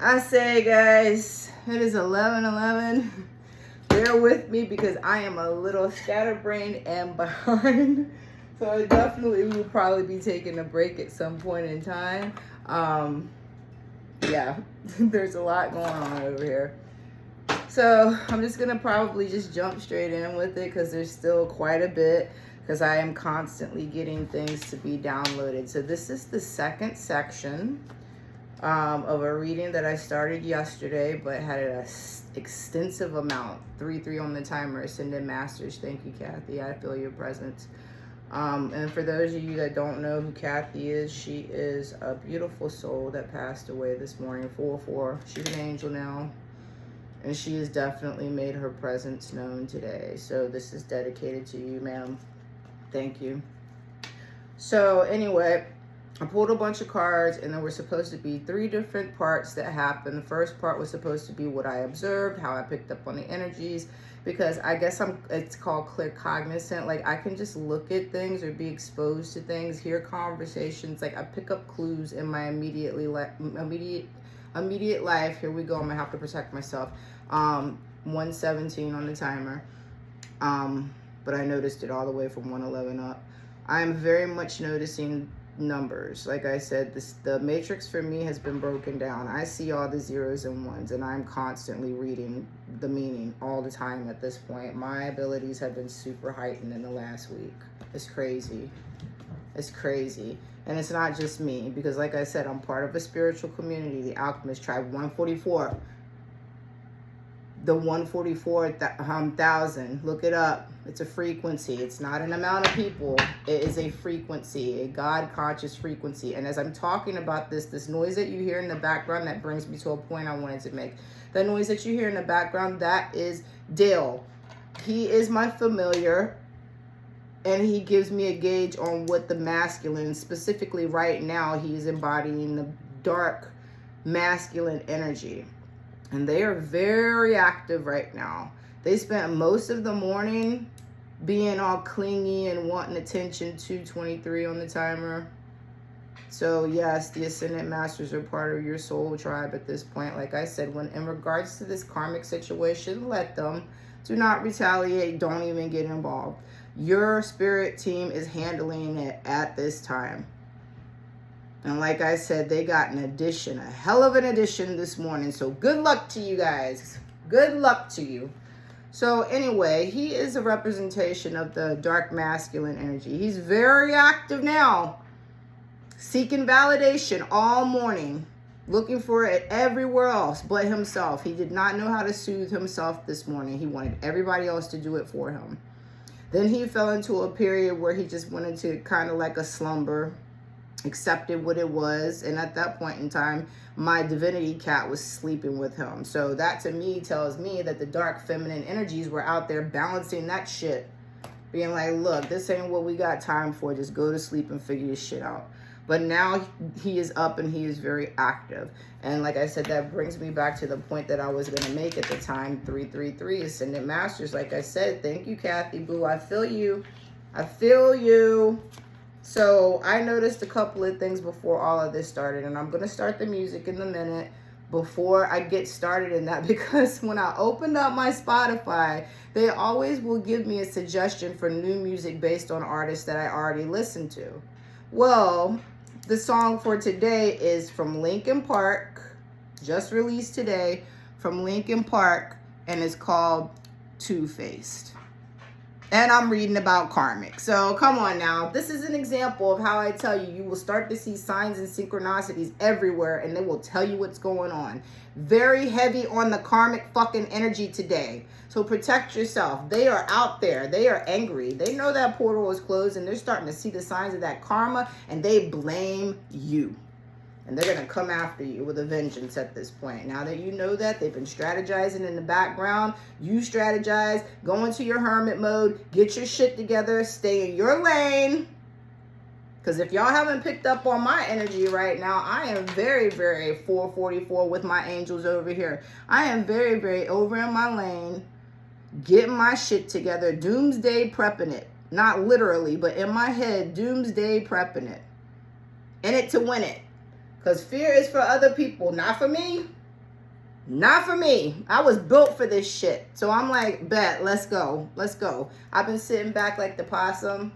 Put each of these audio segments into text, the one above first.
I say, guys, it is 11:11. Bear with me because I am a little scatterbrained and behind. So I definitely will probably be taking a break at some point in time. Yeah, there's a lot going on over here. So I'm just gonna probably just jump straight in with it because there's still quite a bit, because I am constantly getting things to be downloaded. So this is the second section of a reading that I started yesterday, but had an extensive amount. 3 on the timer. Ascended Masters. Thank you, Kathy. I feel your presence. And for those of you that don't know who Kathy is, she is a beautiful soul that passed away this morning. 4-4. She's an angel now, and she has definitely made her presence known today. So this is dedicated to you, ma'am. Thank you. So anyway, I pulled a bunch of cards, and there were supposed to be 3 different parts that happened. The first part was supposed to be what I observed, how I picked up on the energies, because I guess it's called clear cognizant. Like, I can just look at things or be exposed to things, hear conversations. Like, I pick up clues in my immediate life. Here we go. I'm gonna have to protect myself. 117 on the timer. But I noticed it all the way from 111 up. I'm very much noticing numbers. Like I said, the matrix for me has been broken down. I see all the zeros and ones, and I'm constantly reading the meaning all the time at this point. My abilities have been super heightened in the last week. It's crazy. It's crazy. And it's not just me, because like I said, I'm part of a spiritual community, the Alchemist Tribe. 144. The 144,000. Look it up. It's a frequency. It's not an amount of people. It is a frequency, a God-conscious frequency. And as I'm talking about this noise that you hear in the background, that brings me to a point I wanted to make. The noise that you hear in the background, that is Dale. He is my familiar, and he gives me a gauge on what the masculine, specifically right now, he's embodying the dark masculine energy. And they are very active right now. They spent most of the morning being all clingy and wanting attention. 223 on the timer. So yes, the Ascendant Masters are part of your soul tribe at this point. Like I said, when in regards to this karmic situation, let them. Do not retaliate. Don't even get involved. Your spirit team is handling it at this time. And like I said, they got an addition, a hell of an addition this morning. So good luck to you guys. Good luck to you. So anyway, he is a representation of the dark masculine energy. He's very active now, seeking validation all morning, looking for it everywhere else but himself. He did not know how to soothe himself this morning. He wanted everybody else to do it for him. Then he fell into a period where he just went into kind of like a slumber, accepted what it was, and at that point in time, my divinity cat was sleeping with him. So that to me tells me that the dark feminine energies were out there balancing that shit, being like, look, this ain't what we got time for. Just go to sleep and figure this shit out. But now he is up and he is very active. And like I said, that brings me back to the point that I was going to make at the time. 333 Ascendant Masters. Like I said, thank you, Kathy Boo. I feel you. I feel you. So I noticed a couple of things before all of this started, and I'm going to start the music in a minute before I get started in that, because when I opened up my Spotify, they always will give me a suggestion for new music based on artists that I already listened to. Well, the song for today is from Linkin Park, just released today from Linkin Park, and it's called Two-Faced. And I'm reading about karmic. So come on now. This is an example of how I tell you, you will start to see signs and synchronicities everywhere, and they will tell you what's going on. Very heavy on the karmic fucking energy today. So protect yourself. They are out there. They are angry. They know that portal is closed, and they're starting to see the signs of that karma, and they blame you. And they're going to come after you with a vengeance at this point. Now that you know that, they've been strategizing in the background. You strategize, go into your hermit mode, get your shit together, stay in your lane. Because if y'all haven't picked up on my energy right now, I am very, very 444 with my angels over here. I am very, very over in my lane, getting my shit together, doomsday prepping it. Not literally, but in my head, doomsday prepping it. In it to win it. Because fear is for other people, not for me. Not for me. I was built for this shit. So I'm like, bet, let's go. Let's go. I've been sitting back like the possum,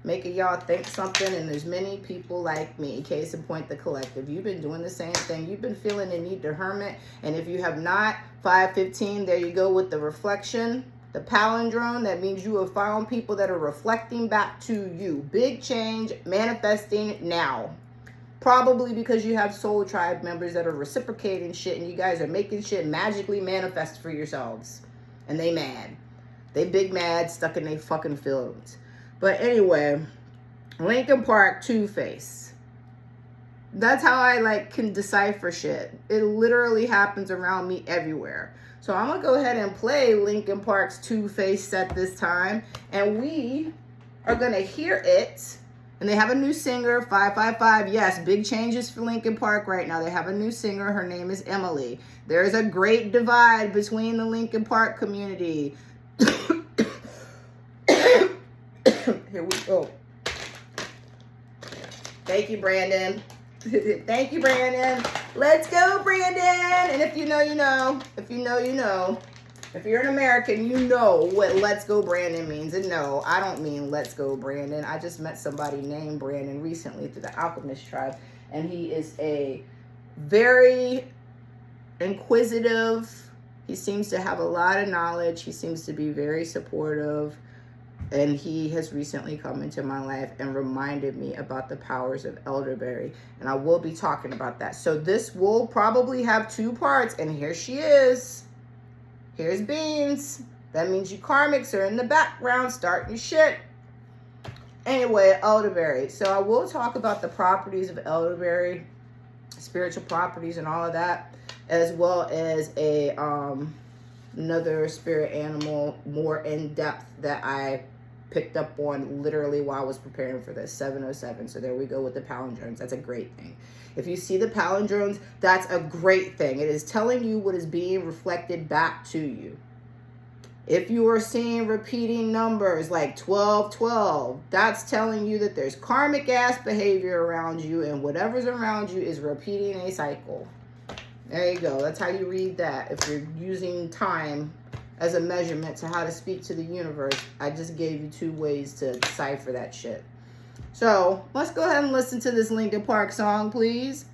making y'all think something, and there's many people like me. Case in point, the collective. You've been doing the same thing. You've been feeling the need to hermit, and if you have not, 515, there you go with the reflection. The palindrome, that means you have found people that are reflecting back to you. Big change, manifesting now. Probably because you have soul tribe members that are reciprocating shit, and you guys are making shit magically manifest for yourselves. And they mad. They big mad, stuck in their fucking feelings. But anyway, Linkin Park, Two-Face. That's how I like can decipher shit. It literally happens around me everywhere. So I'm gonna go ahead and play Linkin Park's Two-Face set this time, and we are gonna hear it. And they have a new singer, 555. Yes, big changes for Linkin Park right now. They have a new singer. Her name is Emily. There is a great divide between the Linkin Park community. Here we go. Thank you, Brandon. Thank you, Brandon. Let's go, Brandon. And if you know, you know. If you know, you know. If you're an American, you know what let's go Brandon means. And no, I don't mean let's go Brandon. I just met somebody named Brandon recently through the Alchemist tribe. And he is a very inquisitive. He seems to have a lot of knowledge. He seems to be very supportive. And he has recently come into my life and reminded me about the powers of elderberry. And I will be talking about that. So this will probably have 2 parts. And here she is. Here's Beans. That means you karmics are in the background starting your shit. Anyway, elderberry. So I will talk about the properties of elderberry, spiritual properties and all of that, as well as a another spirit animal more in depth that I picked up on literally while I was preparing for this, 707. So there we go with the palindromes. That's a great thing. If you see the palindromes, that's a great thing. It is telling you what is being reflected back to you. If you are seeing repeating numbers like 1212, that's telling you that there's karmic ass behavior around you, and whatever's around you is repeating a cycle. There you go. That's how you read that. If you're using time as a measurement to how to speak to the universe, I just gave you 2 ways to decipher that shit. So let's go ahead and listen to this Linkin Park song, please.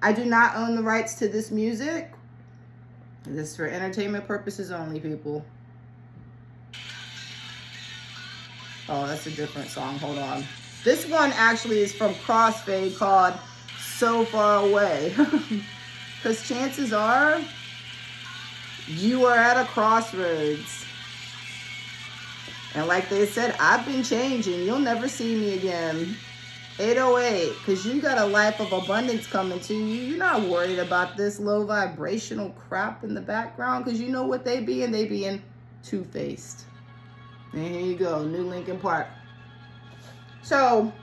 I do not own the rights to this music. This is for entertainment purposes only, people. Oh, that's a different song. Hold on. This one actually is from Crossfade called So Far Away. Because chances are you are at a crossroads. And like they said, I've been changing. You'll never see me again. 808, because you got a life of abundance coming to you. You're not worried about this low vibrational crap in the background, because you know what they be, and they being two-faced. And here you go, new Linkin Park. So,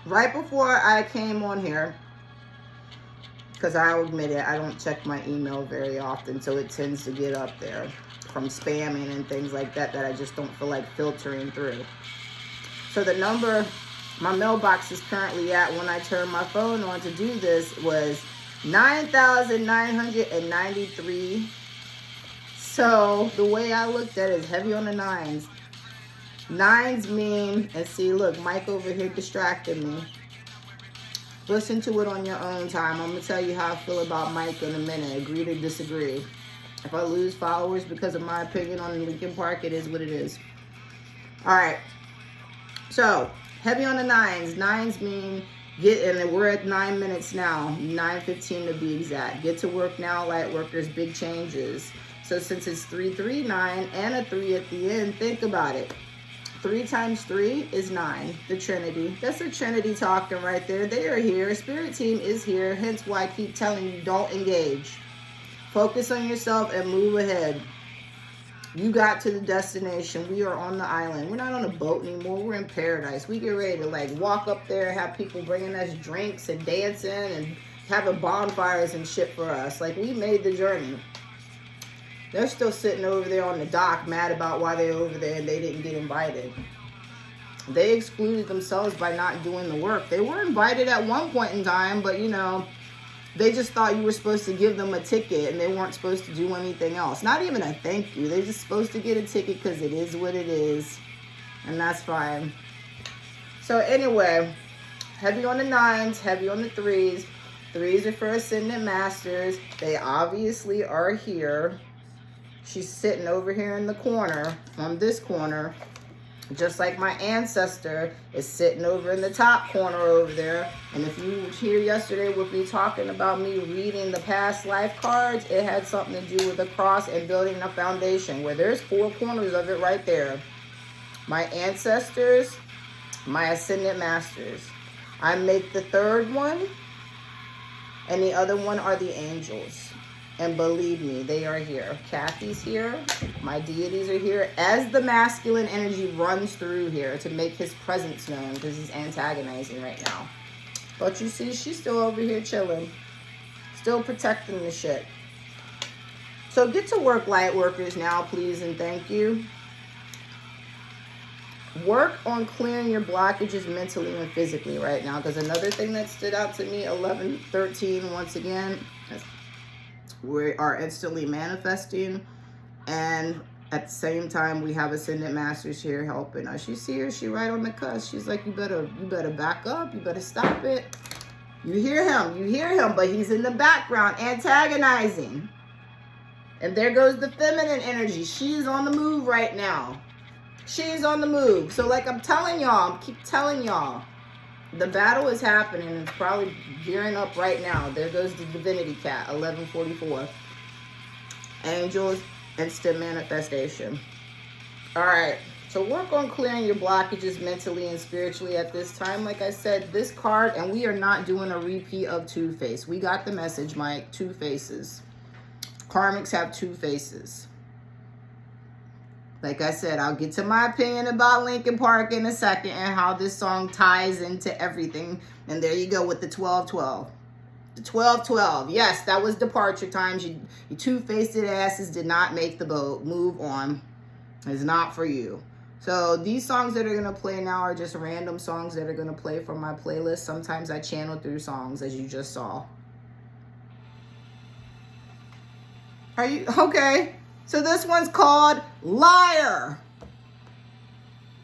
right before I came on here, because I'll admit it, I don't check my email very often, so it tends to get up there from spamming and things like that I just don't feel like filtering through. So the number my mailbox is currently at when I turn my phone on to do this was 9,993. So the way I looked at it is heavy on the nines. Nines mean, and see, look, Mike over here distracted me. Listen to it on your own time. I'm going to tell you how I feel about Mike in a minute. Agree to disagree. If I lose followers because of my opinion on Linkin Park, it is what it is. All right. So, heavy on the nines. Nines mean get, and we're at 9 minutes now. 9:15 to be exact. Get to work now, light workers, big changes. So since it's 339 and a 3 at the end, think about it. 3 times 3 is 9. The Trinity. That's the Trinity talking right there. They are here. Spirit team is here. Hence why I keep telling you, don't engage. Focus on yourself and move ahead. You got to the destination. We are on the island. We're not on a boat anymore. We're in paradise. We get ready to like walk up there, have people bringing us drinks and dancing and having bonfires and shit for us. Like, we made the journey. They're still sitting over there on the dock mad about why they're over there and they didn't get invited. They excluded themselves by not doing the work. They were invited at one point in time, but you know, They just thought you were supposed to give them a ticket and they weren't supposed to do anything else. Not even a thank you. They're just supposed to get a ticket because it is what it is. And that's fine. So anyway, heavy on the 9s, heavy on the 3s. 3s are for Ascendant Masters. They obviously are here. She's sitting over here in the corner, on this corner. Just like my ancestor is sitting over in the top corner over there. And if you were here yesterday with me talking about me reading the past life cards, it had something to do with the cross and building a foundation, where there's 4 corners of it right there. My ancestors, my Ascendant Masters. I make the 3rd one, and the other one are the angels. And believe me, they are here. Kathy's here. My deities are here. As the masculine energy runs through here to make his presence known, because he's antagonizing right now. But you see, she's still over here chilling. Still protecting the shit. So get to work, light workers, now, please and thank you. Work on clearing your blockages mentally and physically right now. Because another thing that stood out to me, 11, 13, once again, we are instantly manifesting, and at the same time we have Ascendant Masters here helping us. You see her, she right on the cusp. She's like, you better back up, you better stop it. You hear him, but he's in the background antagonizing. And there goes the feminine energy. She's on the move right now. She's on the move. So like I'm telling y'all, keep telling y'all, the battle is happening. It's probably gearing up right now. There goes the Divinity Cat, 1144. Angels, instant manifestation. All right. So work on clearing your blockages mentally and spiritually at this time. Like I said, this card, and we are not doing a repeat of Two-Face. We got the message, Mike. 2 faces. Karmics have 2 faces. Like I said, I'll get to my opinion about Linkin Park in a second and how this song ties into everything. And there you go with the 12-12. The 12-12. Yes, that was departure times. You two-faced asses did not make the boat. Move on. It's not for you. So these songs that are going to play now are just random songs that are going to play from my playlist. Sometimes I channel through songs, as you just saw. Are you okay? So this one's called Liar.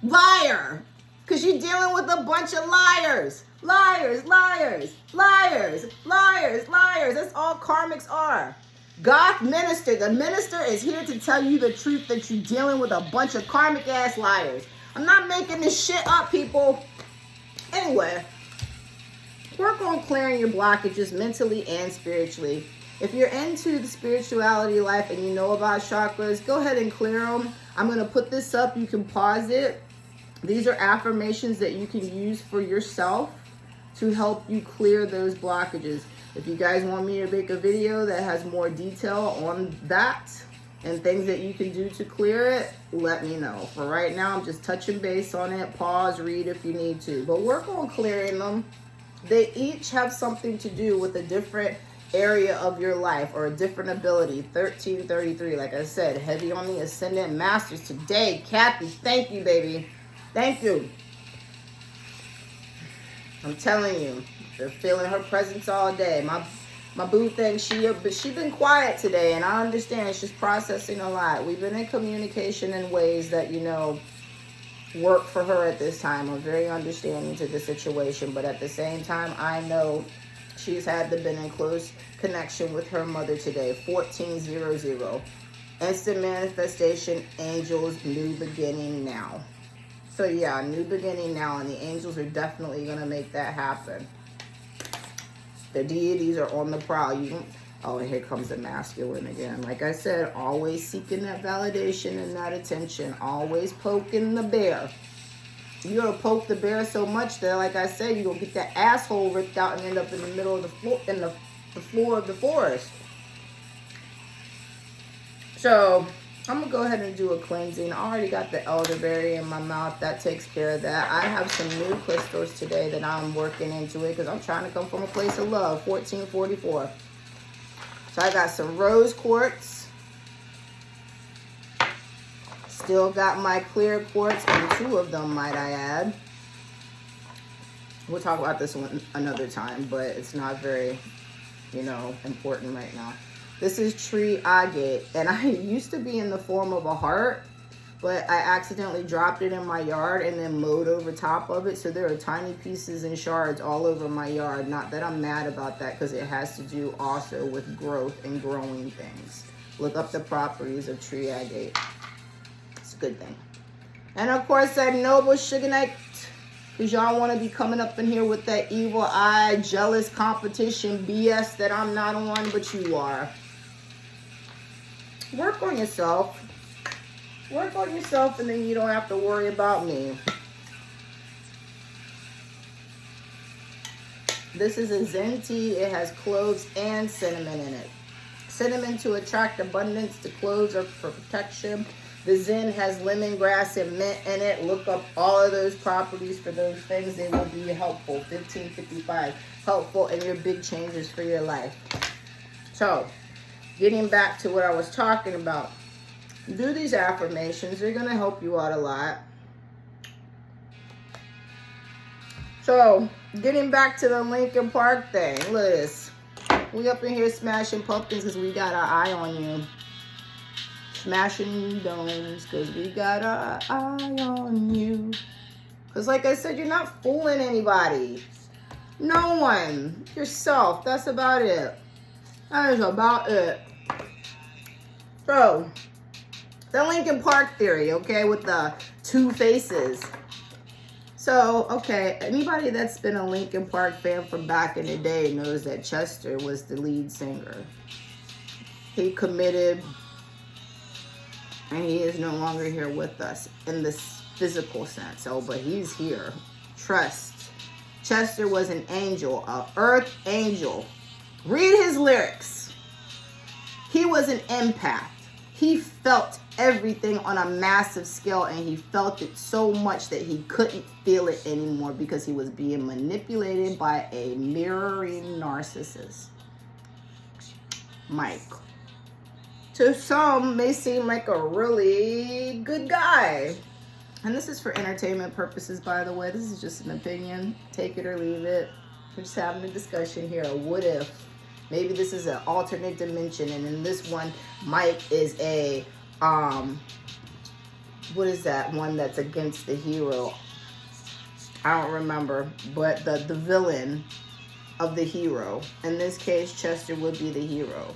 Liar. Because you're dealing with a bunch of liars. Liars, liars, liars, liars, liars. That's all karmics are. Goth minister. The minister is here to tell you the truth that you're dealing with a bunch of karmic ass liars. I'm not making this shit up, people. Anyway, work on clearing your blockages mentally and spiritually. If you're into the spirituality life and you know about chakras, go ahead and clear them. I'm going to put this up. You can pause it. These are affirmations that you can use for yourself to help you clear those blockages. If you guys want me to make a video that has more detail on that and things that you can do to clear it, let me know. For right now, I'm just touching base on it. Pause, read if you need to. But work on clearing them. They each have something to do with a different area of your life or a different ability. 1333, like I said, heavy on the Ascendant Masters today. Kathy, thank you, baby. Thank you. I'm telling you, they're feeling her presence all day. My boo thing, she been quiet today, and I understand she's processing a lot. We've been in communication in ways that, you know, work for her at this time. I'm very understanding to the situation, but at the same time, I know she's been in close connection with her mother today. 1400. Instant manifestation, angels, new beginning now. So yeah, new beginning now, and the angels are definitely going to make that happen. The deities are on the prowl. Oh, here comes the masculine again. Like I said, always seeking that validation and that attention. Always poking the bear. You're going to poke the bear so much that, like I said, you're going to get that asshole ripped out and end up in the middle of the floor, the floor of the forest. So I'm going to go ahead and do a cleansing. I already got the elderberry in my mouth. That takes care of that. I have some new crystals today that I'm working into it because I'm trying to come from a place of love. 1444. So I got some rose quartz. Still got my clear quartz, and 2 of them, might I add. We'll talk about this one another time, but it's not very you know, important right now. This is tree agate, and I used to be in the form of a heart, but I accidentally dropped it in my yard and then mowed over top of it. So there are tiny pieces and shards all over my yard. Not that I'm mad about that, because it has to do also with growth and growing things. Look up the properties of tree agate. It's a good thing. And of course, that noble sugarite, because y'all want to be coming up in here with that evil eye, jealous competition BS that I'm not on, but you are. Work on yourself. Work on yourself, and then you don't have to worry about me. This is a Zen tea. It has cloves and cinnamon in it. Cinnamon to attract abundance. The cloves are for protection. The Zen has lemongrass and mint in it. Look up all of those properties for those things. They will be helpful. 1555. Helpful in your big changes for your life. So, getting back to what I was talking about. Do these affirmations. They're going to help you out a lot. So, getting back to the Lincoln Park thing. Look at this. We up in here smashing pumpkins because we got our eye on you. Smashing domes because we got our eye on you. Because like I said, you're not fooling anybody. No one. Yourself. That's about it. That is about it. So, the Lincoln Park theory, okay, with the two faces. So, okay, anybody that's been a Lincoln Park fan from back in the day knows that Chester was the lead singer. He committed, and he is no longer here with us in this physical sense. Oh, but he's here. Trust. Chester was an angel, an earth angel. Read his lyrics. He was an empath. He felt everything on a massive scale, and he felt it so much that he couldn't feel it anymore because he was being manipulated by a mirroring narcissist. Mike. To some, may seem like a really good guy. And this is for entertainment purposes, by the way. This is just an opinion. Take it or leave it. We're just having a discussion here. What if? Maybe this is an alternate dimension, and in this one, Mike is a, what is that one that's against the hero? I don't remember, but the villain of the hero. In this case, Chester would be the hero.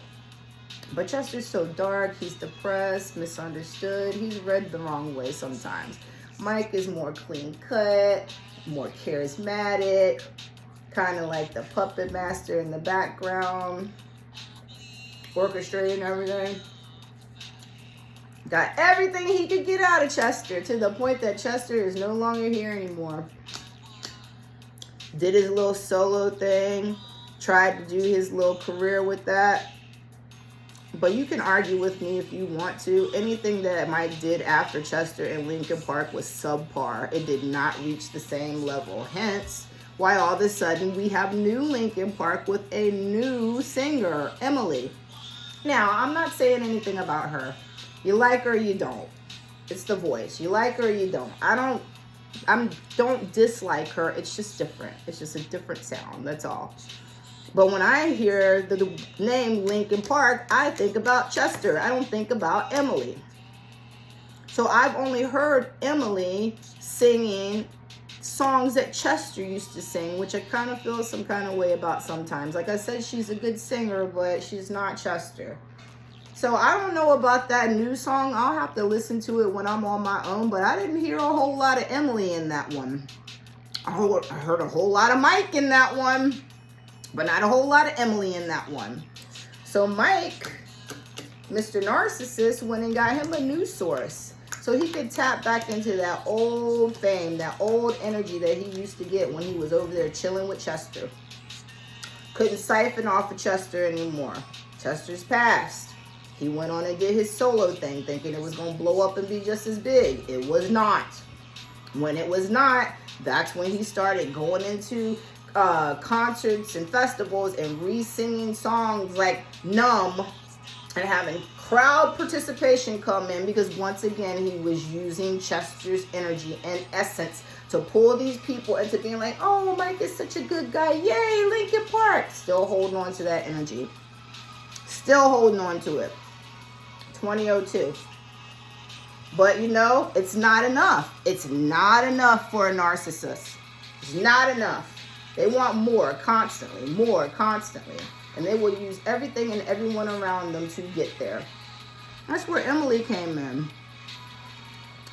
But Chester's so dark, he's depressed, misunderstood, he's read the wrong way sometimes. Mike is more clean cut, more charismatic, kind of like the puppet master in the background, orchestrating everything. Got everything he could get out of Chester, to the point that Chester is no longer here anymore. Did his little solo thing, tried to do his little career with that. But you can argue with me if you want to. Anything that Mike did after Chester and Lincoln Park was subpar. It did not reach the same level. Hence, why all of a sudden we have new Lincoln Park with a new singer, Emily. Now, I'm not saying anything about her. You like her or you don't. It's the voice. You like her or you don't. I don't dislike her. It's just different. It's just a different sound. That's all. But when I hear the name Lincoln Park, I think about Chester. I don't think about Emily. So I've only heard Emily singing songs that Chester used to sing, which I kind of feel some kind of way about sometimes. Like I said, she's a good singer, but she's not Chester. So I don't know about that new song. I'll have to listen to it when I'm on my own, but I didn't hear a whole lot of Emily in that one. I heard a whole lot of Mike in that one, but not a whole lot of Emily in that one. So Mike, Mr. Narcissist, went and got him a new source, so he could tap back into that old fame, that old energy that he used to get when he was over there chilling with Chester. Couldn't siphon off of Chester anymore. Chester's passed. He went on and did his solo thing, thinking it was going to blow up and be just as big. It was not. When it was not, that's when he started going into concerts and festivals and re-singing songs like Numb and having crowd participation come in, because once again he was using Chester's energy and essence to pull these people into being like, oh, Mike is such a good guy. Yay, Lincoln Park. Still holding on to that energy. Still holding on to it. 2002. But, you know, it's not enough. It's not enough for a narcissist. It's not enough. They want more constantly, and they will use everything and everyone around them to get there. That's where Emily came in.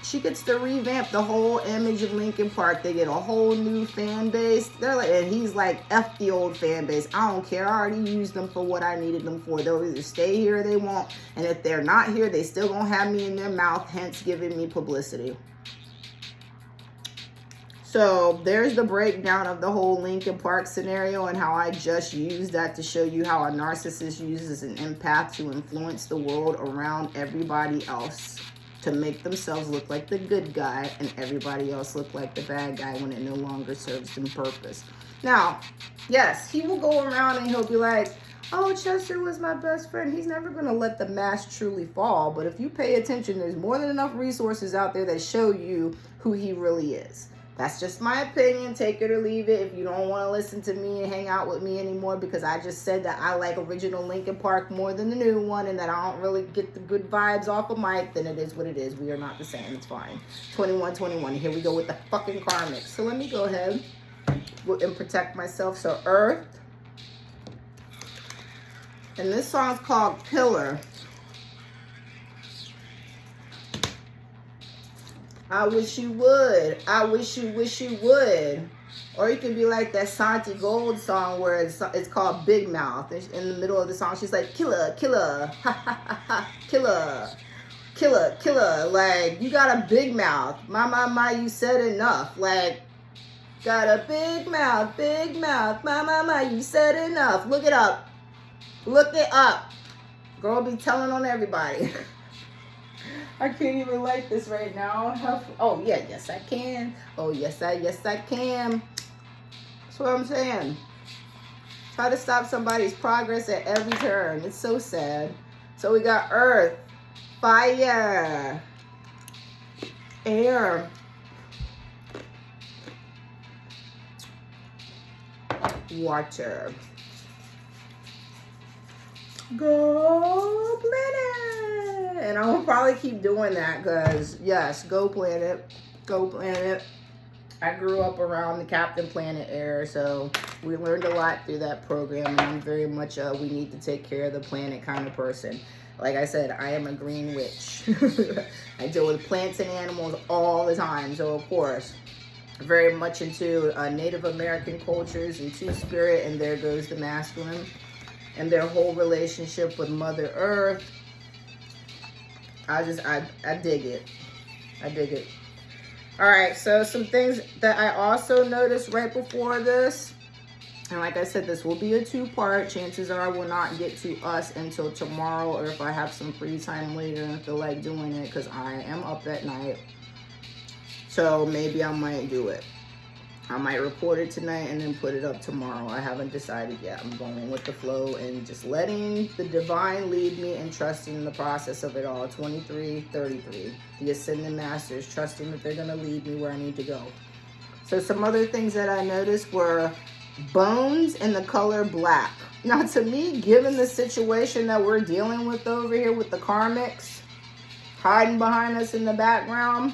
She gets to revamp the whole image of Lincoln Park. They get a whole new fan base. They're like, and he's like, F the old fan base. I don't care. I already used them for what I needed them for. They'll either stay here or they won't. And if they're not here, they still gonna have me in their mouth, hence giving me publicity. So there's the breakdown of the whole Lincoln Park scenario and how I just used that to show you how a narcissist uses an empath to influence the world around everybody else to make themselves look like the good guy and everybody else look like the bad guy when it no longer serves them purpose. Now, yes, he will go around and he'll be like, oh, Chester was my best friend. He's never going to let the mask truly fall. But if you pay attention, there's more than enough resources out there that show you who he really is. That's just my opinion. Take it or leave it. If you don't want to listen to me and hang out with me anymore because I just said that I like original Lincoln Park more than the new one and that I don't really get the good vibes off of Mike, then it is what it is. We are not the same. It's fine. 2121. Here we go with the fucking karmic. So let me go ahead and protect myself. So Earth. And this song's called Pillar. I wish you would. I wish you would. Or you can be like that Santi Gold song where it's called Big Mouth. In the middle of the song, she's like, killer, killer, ha ha ha ha, killer, killer, killer. Like, you got a big mouth. My, you said enough. Like, got a big mouth, my, you said enough. Look it up. Look it up. Girl be telling on everybody. I can't even like this right now. Oh, yeah, yes, I can. Oh, yes, I can. That's what I'm saying. Try to stop somebody's progress at every turn. It's so sad. So we got Earth, Fire, Air, Water. Go Planet! And I will probably keep doing that because, yes, Go Planet. Go Planet. I grew up around the Captain Planet era, so we learned a lot through that program. And I'm very much a we need to take care of the planet kind of person. Like I said, I am a green witch. I deal with plants and animals all the time. So, of course, very much into Native American cultures and Two-Spirit. And there goes the masculine. And their whole relationship with Mother Earth. I dig it. I dig it. All right, so some things that I also noticed right before this. And like I said, this will be a two-part. Chances are I will not get to us until tomorrow, or if I have some free time later and feel like doing it, because I am up at night. So maybe I might do it. I might record it tonight and then put it up tomorrow. I haven't decided yet. I'm going with the flow and just letting the divine lead me and trusting in the process of it all. 2333. The Ascended Masters, trusting that they're going to lead me where I need to go. So some other things that I noticed were bones and the color black. Now to me, given the situation that we're dealing with over here with the karmics hiding behind us in the background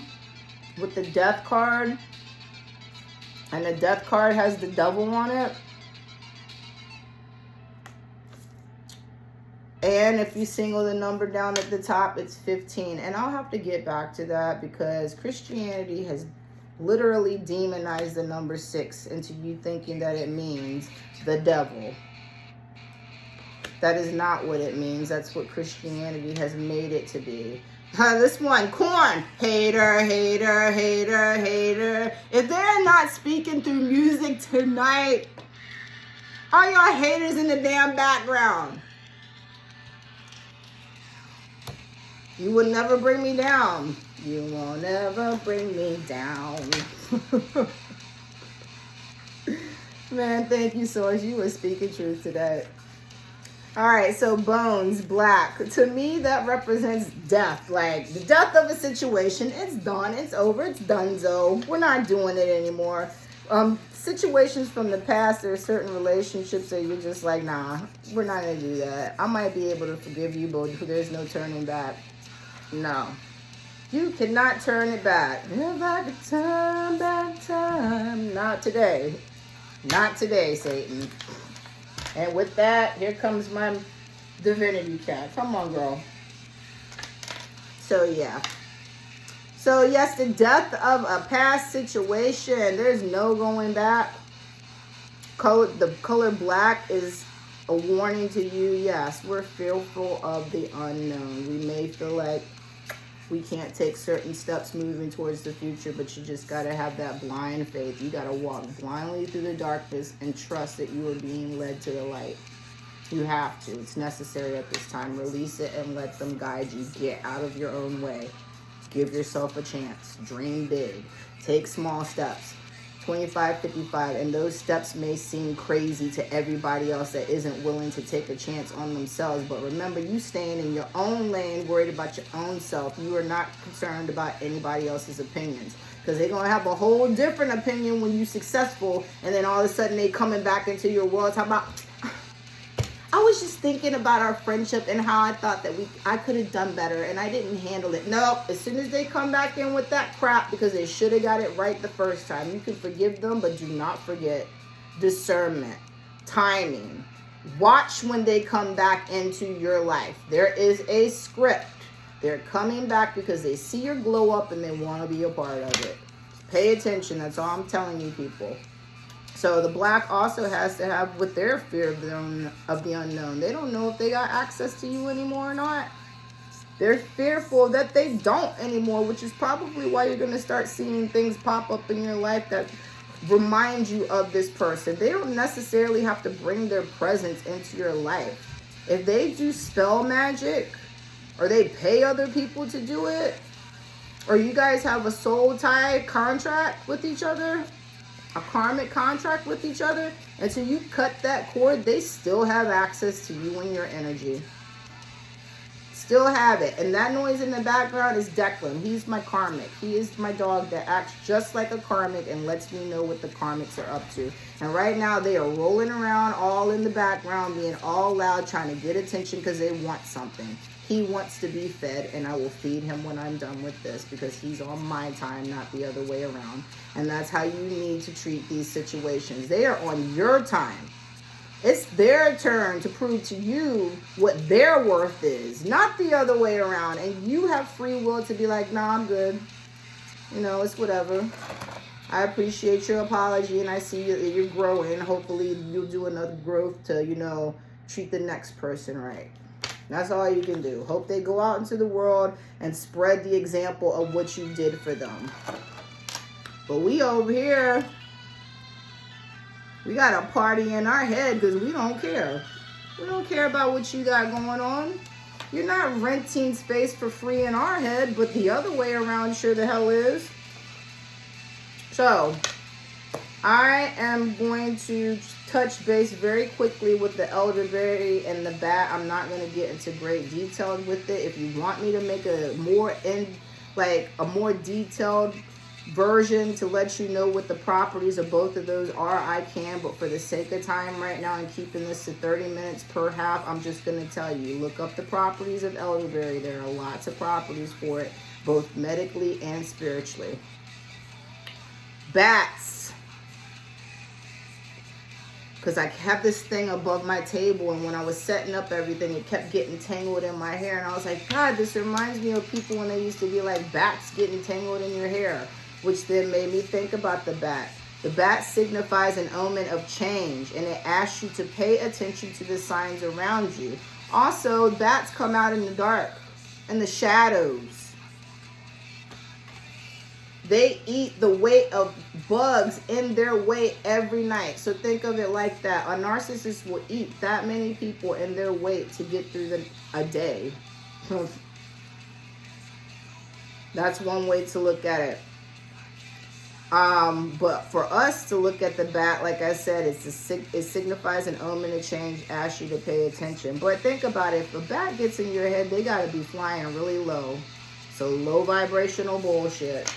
with the death card, and the death card has the devil on it. And if you single the number down at the top, it's 15. And I'll have to get back to that because Christianity has literally demonized the number 6 into you thinking that it means the devil. That is not what it means. That's what Christianity has made it to be. This one, corn. Hater, hater, hater, hater. If they're not speaking through music tonight, all y'all haters in the damn background. You will never bring me down. You will never bring me down. Man, thank you so much. You were speaking truth today. All right, so bones, black. To me, that represents death. Like the death of a situation. It's done. It's over. It's donezo. We're not doing it anymore. Situations from the past, there are certain relationships that you're just like, nah, we're not going to do that. I might be able to forgive you, but there's no turning back. No. You cannot turn it back. If I could turn back time. Not today. Not today, Satan. And with that, here comes my divinity cat. Come on, girl. So, yeah. So, yes, the death of a past situation. There's no going back. The color black is a warning to you. Yes, we're fearful of the unknown. We may feel like we can't take certain steps moving towards the future, but you just got to have that blind faith. You got to walk blindly through the darkness and trust that you are being led to the light. You have to. It's necessary at this time. Release it and let them guide you. Get out of your own way. Give yourself a chance. Dream big. Take small steps. 25, 55, and those steps may seem crazy to everybody else that isn't willing to take a chance on themselves. But remember, you staying in your own lane, worried about your own self. You are not concerned about anybody else's opinions, because they're going to have a whole different opinion when you're successful, and then all of a sudden they coming back into your world. How about, I was just thinking about our friendship and how I thought that I could have done better and I didn't handle it. No, as soon as they come back in with that crap, because they should have got it right the first time, you can forgive them, but do not forget discernment, timing. Watch when they come back into your life. There is a script. They're coming back because they see your glow up and they want to be a part of it. Pay attention. That's all I'm telling you, people. So the black also has to have with their fear of the unknown. They don't know if they got access to you anymore or not. They're fearful that they don't anymore, which is probably why you're going to start seeing things pop up in your life that remind you of this person. They don't necessarily have to bring their presence into your life. If they do spell magic, or they pay other people to do it, or you guys have a soul tie contract with each other, a karmic contract with each other, until you cut that cord, they still have access to you and your energy. Still have it. And that noise in the background is Declan. He's my karmic. He is my dog that acts just like a karmic and lets me know what the karmics are up to. And right now they are rolling around all in the background, being all loud, trying to get attention because they want something. He wants to be fed, and I will feed him when I'm done with this, because he's on my time, not the other way around. And that's how you need to treat these situations. They are on your time. It's their turn to prove to you what their worth is, not the other way around. And you have free will to be like, nah, I'm good. You know, it's whatever. I appreciate your apology, and I see you're growing. Hopefully you'll do another growth to, you know, treat the next person right. That's all you can do. Hope they go out into the world and spread the example of what you did for them. But we over here, we got a party in our head because we don't care. We don't care about what you got going on. You're not renting space for free in our head, but the other way around sure the hell is. So, I am going to touch base very quickly with the elderberry and the bat. I'm not going to get into great detail with it. If you want me to make a more detailed version to let you know what the properties of both of those are, I can. But for the sake of time right now and keeping this to 30 minutes per half, I'm just going to tell you, look up the properties of elderberry. There are lots of properties for it, both medically and spiritually. Bats. Because I have this thing above my table, and when I was setting up everything, it kept getting tangled in my hair. And I was like, God, this reminds me of people when they used to be like, bats getting tangled in your hair, which then made me think about the bat. The bat signifies an omen of change, and it asks you to pay attention to the signs around you. Also, bats come out in the dark, in the shadows. They eat the weight of bugs in their weight every night. So think of it like that. A narcissist will eat that many people in their weight to get through a day. That's one way to look at it. But for us to look at the bat, like I said, it signifies an omen to change, asks you to pay attention. But think about it, if a bat gets in your head, they got to be flying really low. So low vibrational bullshit.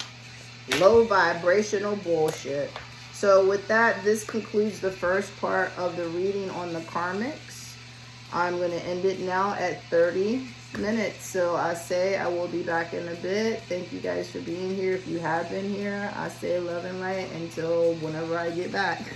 Low vibrational bullshit. So with that, this concludes the first part of the reading on the karmics. I'm going to end it now at 30 minutes. So I say I will be back in a bit. Thank you guys for being here. If you have been here, I say love and light until whenever I get back.